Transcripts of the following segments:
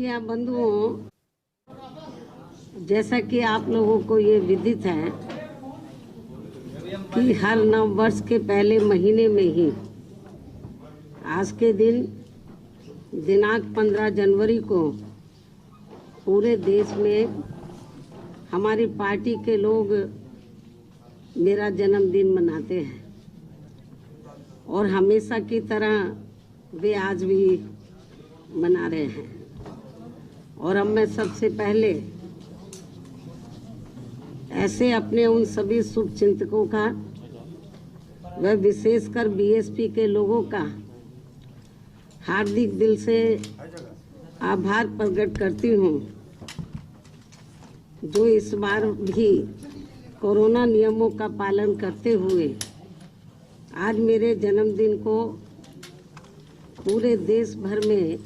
भाइयों बंधुओं, जैसा कि आप लोगों को ये विदित है कि हर नव वर्ष के पहले महीने में ही आज के दिन दिनांक 15 जनवरी को पूरे देश में हमारी पार्टी के लोग मेरा जन्मदिन मनाते हैं और हमेशा की तरह वे आज भी मना रहे हैं। और अब मैं सबसे पहले ऐसे अपने उन सभी शुभ चिंतकों का व विशेषकर बीएसपी के लोगों का हार्दिक दिल से आभार प्रकट करती हूँ, जो इस बार भी कोरोना नियमों का पालन करते हुए आज मेरे जन्मदिन को पूरे देश भर में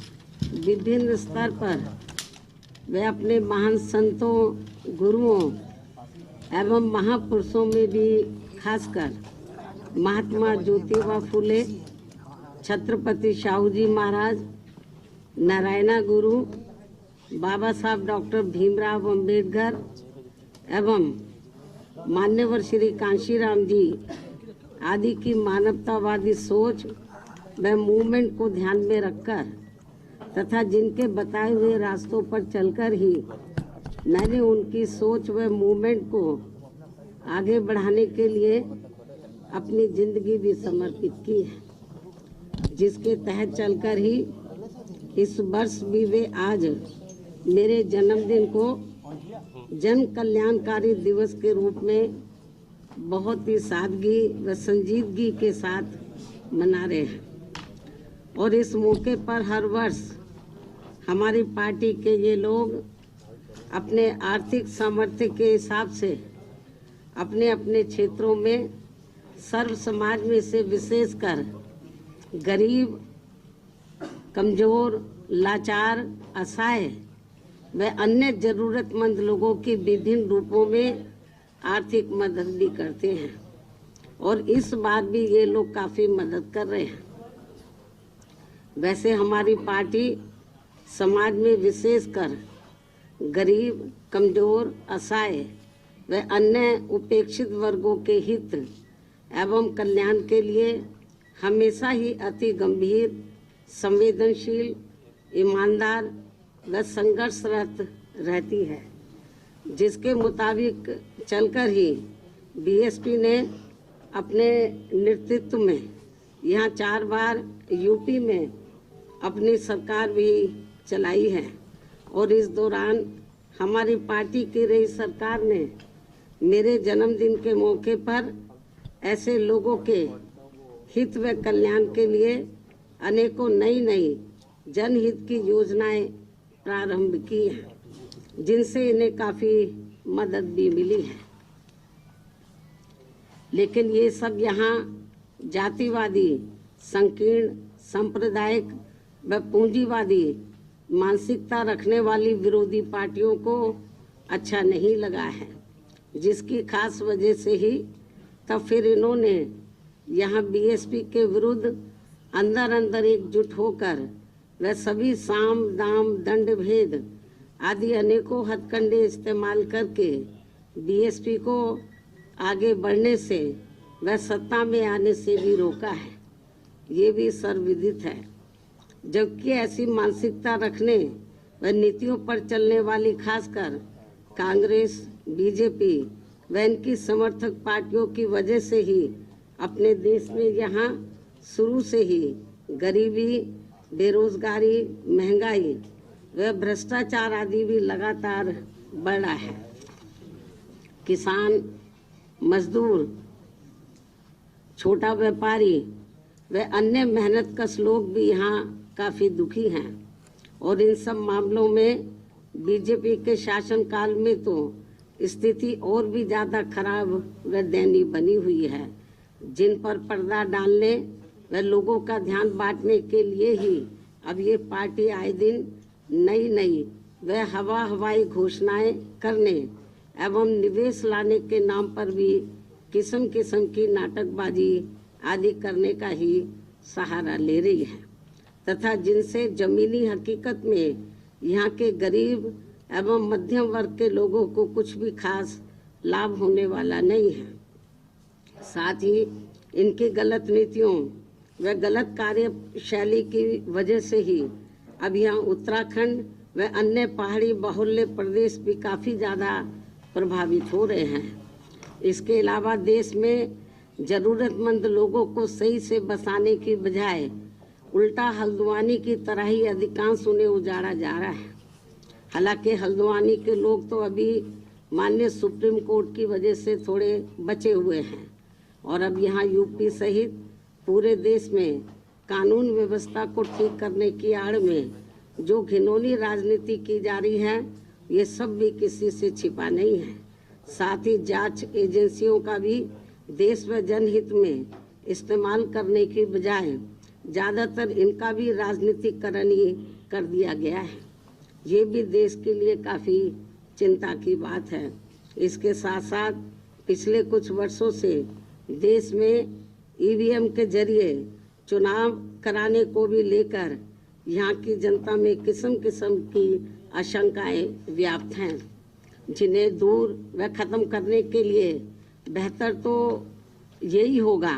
विभिन्न स्तर पर वे अपने महान संतों, गुरुओं एवं महापुरुषों में भी खासकर महात्मा ज्योतिबा फुले, छत्रपति शाहू जी महाराज, नारायणा गुरु, बाबा साहब डॉक्टर भीमराव अंबेडकर एवं मान्यवर श्री कांशीराम जी आदि की मानवतावादी सोच व मूवमेंट को ध्यान में रखकर तथा जिनके बताए हुए रास्तों पर चलकर ही मैंने उनकी सोच व मूवमेंट को आगे बढ़ाने के लिए अपनी जिंदगी भी समर्पित की है, जिसके तहत चलकर ही इस वर्ष भी वे आज मेरे जन्मदिन को जन कल्याणकारी दिवस के रूप में बहुत ही सादगी व संजीदगी के साथ मना रहे हैं। और इस मौके पर हर वर्ष हमारी पार्टी के ये लोग अपने आर्थिक सामर्थ्य के हिसाब से अपने अपने क्षेत्रों में सर्व समाज में से विशेषकर गरीब, कमजोर, लाचार, असहाय व अन्य जरूरतमंद लोगों की विभिन्न रूपों में आर्थिक मदद भी करते हैं और इस बार भी ये लोग काफ़ी मदद कर रहे हैं। वैसे हमारी पार्टी समाज में विशेषकर गरीब, कमजोर, असहाय व अन्य उपेक्षित वर्गों के हित एवं कल्याण के लिए हमेशा ही अति गंभीर, संवेदनशील, ईमानदार व संघर्षरत रहती है, जिसके मुताबिक चलकर ही बीएसपी ने अपने नेतृत्व में यहाँ 4 बार यूपी में अपनी सरकार भी चलाई है। और इस दौरान हमारी पार्टी की रही सरकार ने मेरे जन्मदिन के मौके पर ऐसे लोगों के हित व कल्याण के लिए अनेकों नई जनहित की योजनाएं प्रारंभ की हैं, जिनसे इन्हें काफ़ी मदद भी मिली है। लेकिन ये सब यहाँ जातिवादी, संकीर्ण, सांप्रदायिक व पूंजीवादी मानसिकता रखने वाली विरोधी पार्टियों को अच्छा नहीं लगा है, जिसकी खास वजह से ही तब फिर इन्होंने यहाँ बीएसपी के विरुद्ध अंदर एकजुट होकर व सभी साम, दाम, दंड भेद आदि अनेकों हथकंडे इस्तेमाल करके बीएसपी को आगे बढ़ने से व सत्ता में आने से भी रोका है। ये भी सर्वविदित है। जबकि ऐसी मानसिकता रखने व नीतियों पर चलने वाली खासकर कांग्रेस, बीजेपी व इनकी समर्थक पार्टियों की वजह से ही अपने देश में यहाँ शुरू से ही गरीबी, बेरोजगारी, महंगाई व भ्रष्टाचार आदि भी लगातार बढ़ रहा है। किसान, मजदूर, छोटा व्यापारी व अन्य मेहनतकश लोग भी यहाँ काफ़ी दुखी हैं और इन सब मामलों में बीजेपी के शासनकाल में तो स्थिति और भी ज़्यादा खराब व दयनीय बनी हुई है, जिन पर पर्दा डालने व लोगों का ध्यान बांटने के लिए ही अब ये पार्टी आए दिन नई व हवाई घोषणाएं करने एवं निवेश लाने के नाम पर भी किस्म किस्म की नाटकबाजी आदि करने का ही सहारा ले रही है तथा जिनसे जमीनी हकीकत में यहाँ के गरीब एवं मध्यम वर्ग के लोगों को कुछ भी खास लाभ होने वाला नहीं है। साथ ही इनकी गलत नीतियों व गलत कार्यशैली की वजह से ही अब यहाँ उत्तराखंड व अन्य पहाड़ी बाहुल्य प्रदेश भी काफ़ी ज़्यादा प्रभावित हो रहे हैं। इसके अलावा देश में ज़रूरतमंद लोगों को सही से बसाने की बजाय उल्टा हल्द्वानी की तरह ही अधिकांश उन्हें उजाड़ा जा रहा है। हालांकि हल्द्वानी के लोग तो अभी माननीय सुप्रीम कोर्ट की वजह से थोड़े बचे हुए हैं और अब यहाँ यूपी सहित पूरे देश में कानून व्यवस्था को ठीक करने की आड़ में जो घिनौनी राजनीति की जा रही है, ये सब भी किसी से छिपा नहीं है। साथ ही जांच एजेंसियों का भी देश व जनहित में इस्तेमाल करने की बजाय ज़्यादातर इनका भी राजनीतिकरण ही कर दिया गया है। ये भी देश के लिए काफ़ी चिंता की बात है। इसके साथ साथ पिछले कुछ वर्षों से देश में ईवीएम के जरिए चुनाव कराने को भी लेकर यहाँ की जनता में किस्म किस्म की आशंकाएं व्याप्त हैं, जिन्हें दूर व ख़त्म करने के लिए बेहतर तो यही होगा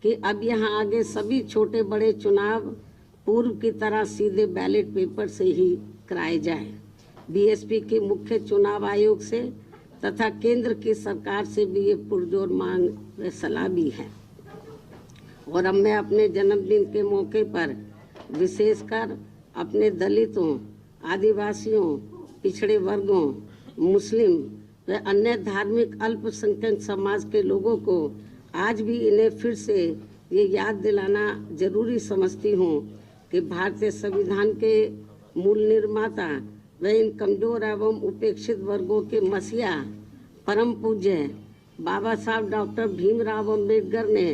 कि अब यहाँ आगे सभी छोटे बड़े चुनाव पूर्व की तरह सीधे बैलेट पेपर से ही कराए जाए। बीएसपी के मुख्य चुनाव आयोग से तथा केंद्र की सरकार से भी ये पुरजोर मांग व सलाह भी है। और अब मैं अपने जन्मदिन के मौके पर विशेषकर अपने दलितों, आदिवासियों, पिछड़े वर्गों, मुस्लिम व अन्य धार्मिक अल्पसंख्यक समाज के लोगों को आज भी इन्हें फिर से ये याद दिलाना जरूरी समझती हूँ कि भारतीय संविधान के मूल निर्माता व इन कमजोर एवं उपेक्षित वर्गों के मसीहा परम पूज्य बाबा साहब डॉक्टर भीमराव अंबेडकर ने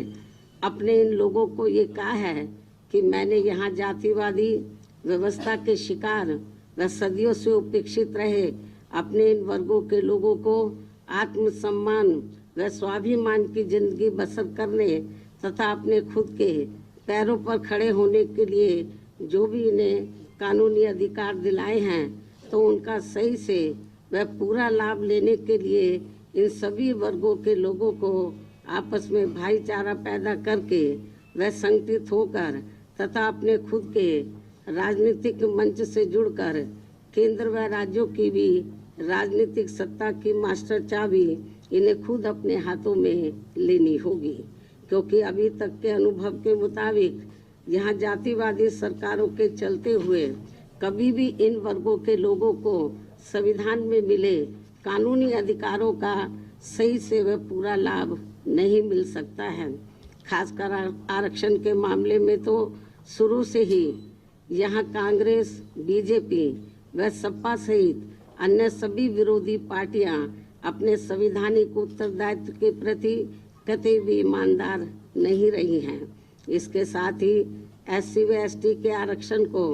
अपने इन लोगों को ये कहा है कि मैंने यहाँ जातिवादी व्यवस्था के शिकार व सदियों से उपेक्षित रहे अपने इन वर्गों के लोगों को आत्मसम्मान व स्वाभिमान की जिंदगी बसर करने तथा अपने खुद के पैरों पर खड़े होने के लिए जो भी इन्हें कानूनी अधिकार दिलाए हैं, तो उनका सही से वह पूरा लाभ लेने के लिए इन सभी वर्गों के लोगों को आपस में भाईचारा पैदा करके वह संगठित होकर तथा अपने खुद के राजनीतिक मंच से जुड़कर केंद्र व राज्यों की भी राजनीतिक सत्ता की मास्टर चाबी इन्हें खुद अपने हाथों में लेनी होगी, क्योंकि अभी तक के अनुभव के मुताबिक यहाँ जातिवादी सरकारों के चलते हुए कभी भी इन वर्गों के लोगों को संविधान में मिले कानूनी अधिकारों का सही से वह पूरा लाभ नहीं मिल सकता है। खासकर आरक्षण के मामले में तो शुरू से ही यहाँ कांग्रेस, बीजेपी व सपा सहित अन्य सभी विरोधी पार्टियां अपने संवैधानिक उत्तरदायित्व के प्रति कतई भी ईमानदार नहीं रही हैं। इसके साथ ही एससी व एसटी के आरक्षण को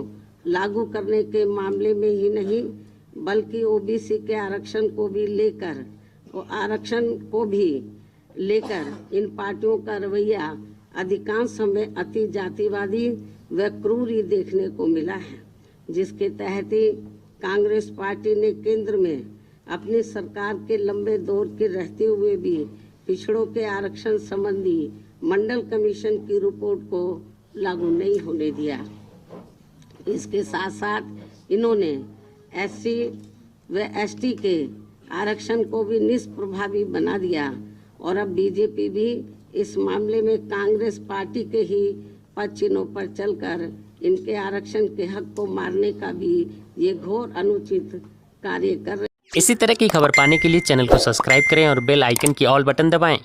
लागू करने के मामले में ही नहीं बल्कि ओबीसी के आरक्षण को भी लेकर इन पार्टियों का रवैया अधिकांश समय अति जातिवादी व क्रूर ही देखने को मिला है, जिसके तहत ही कांग्रेस पार्टी ने केंद्र में अपनी सरकार के लंबे दौर के रहते हुए भी पिछड़ों के आरक्षण संबंधी मंडल कमीशन की रिपोर्ट को लागू नहीं होने दिया। इसके साथ साथ इन्होंने एससी व एसटी के आरक्षण को भी निष्प्रभावी बना दिया और अब बीजेपी भी इस मामले में कांग्रेस पार्टी के ही पद चिन्हों पर चलकर इनके आरक्षण के हक को मारने का भी ये घोर अनुचित कार्य कर रहे। इसी तरह की खबर पाने के लिए चैनल को सब्सक्राइब करें और बेल आइकन की ऑल बटन दबाएं।